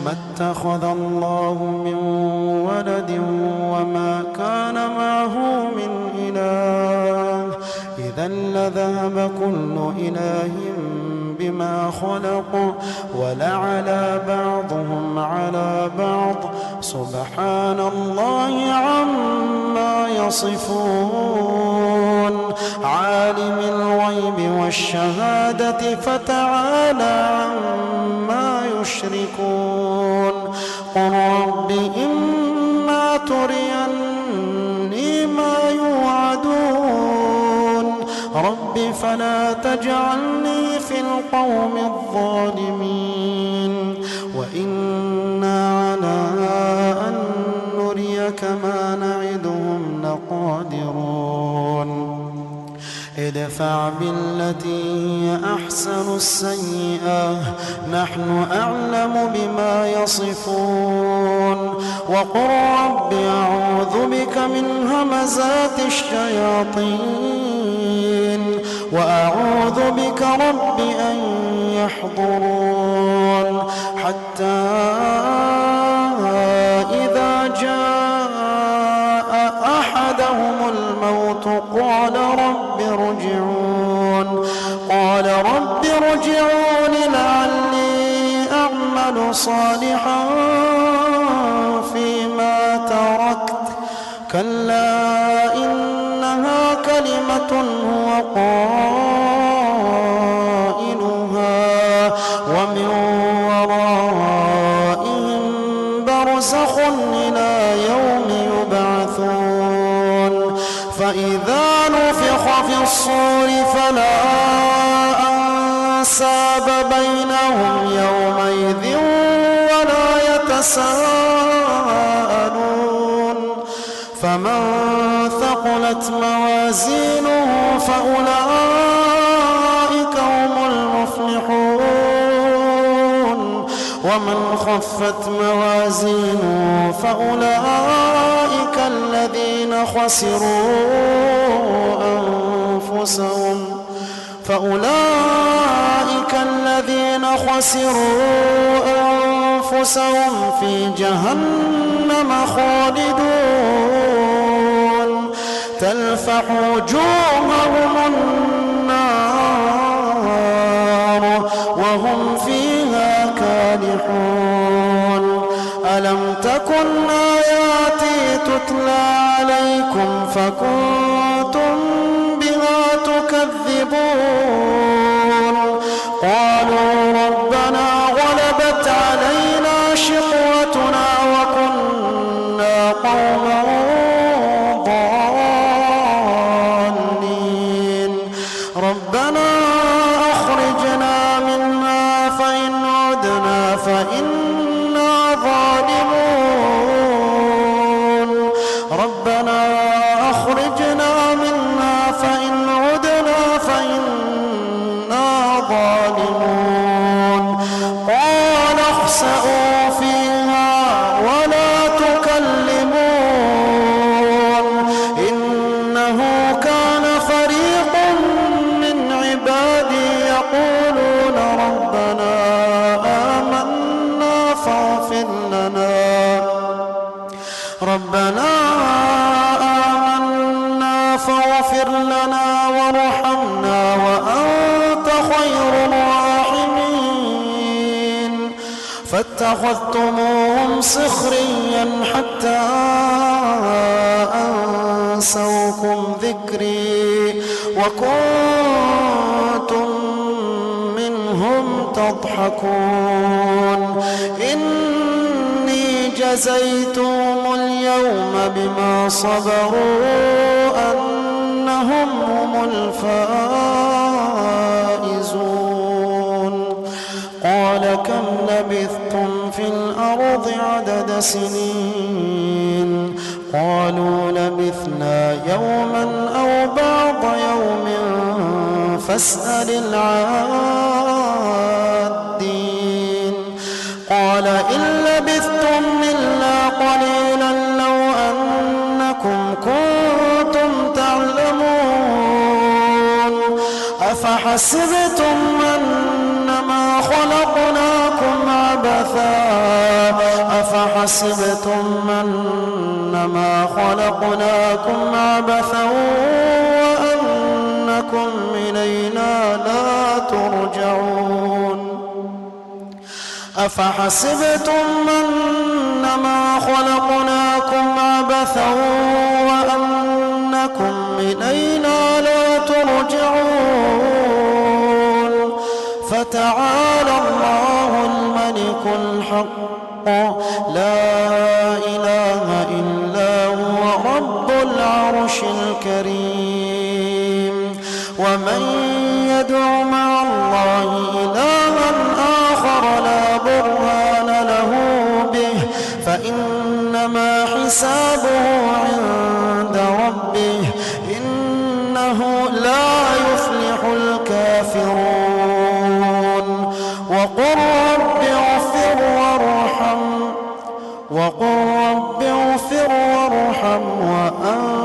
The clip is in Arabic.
ما اتخذ الله من ولد وما كان معه من إله إذا لذهب كل إله بما خلق ولعلى بعضهم على بعض سبحان الله عما يصفون عالم الغيب والشهادة فتعالى عما يشركون قل رب إما تريني ما يوعدون رب فلا تجعلني في القوم الظالمين وإنا على أن نريك ما نعدهم لقادرون ادفع بالتي هي أحسن السيئة نحن أعلم بما يصفون وقل رب أعوذ بك من همزات الشياطين وأعوذ بك رب أن يحضرون حتى إذا جاء أحدهم الموت قال رب ارجعون لعلي أعمل صالحا فيما تركت كلا إنها كلمة هو قائلها ومن ورائهم برزخ إلى يوم يبعثون فإذا نفخ في الصور فلا أنساب بينهم يومئذ ولا يتساءلون فمن ثقلت موازينه فأولئك هم المفلحون ومن خفت موازينه فأولئك الذين خسروا أنفسهم في جهنم خالدون تلفح وجوههم النار وهم فيها كالحون ألم تكن آياتي تتلى عليكم فكنتم بها تكذبون قالوا ربنا غلبت علينا شقوتنا وكنا قوما ضالين ربنا أخرجنا منها فإن عدنا فإنا ظالمون ربنا أخرجنا منها فإن عدنا فإنا ظالمون قال اخسئوا فيها ولا تكلمون إنه كان فريق من عبادي يقولون ربنا آمنا فاغفر لنا وارحمنا وأنت خير الراحمين فاتخذتموهم سخريا حتى أنسوكم ذكري وكنتم منهم تضحكون إني جزيتهم اليوم بما صبروا أنهم هم الفائزون قال كم لبثتم في الأرض عدد سنين قالوا لبثنا يوما أو بعض يوم فاسأل العادين قال إن لبثتم إلا قليلا لو أنكم كنتم تعلمون أفحسبتم أنما خلقناكم عبثا عبثا أفحسبتم أنما خلقناكم عبثا وأنكم إلينا لا ترجعون أفحسبتم أنما خلقناكم عبثا وأنكم إلينا لا ترجعون فتعالى الله الملك الحق لا إله إلا هو رب العرش الكريم ومن يدع مع الله إلها آخر لا برهان له به فإنما حسابه عند ربه إنه لا يفلح الكافرون وقل رب اغفر وارحم وأنت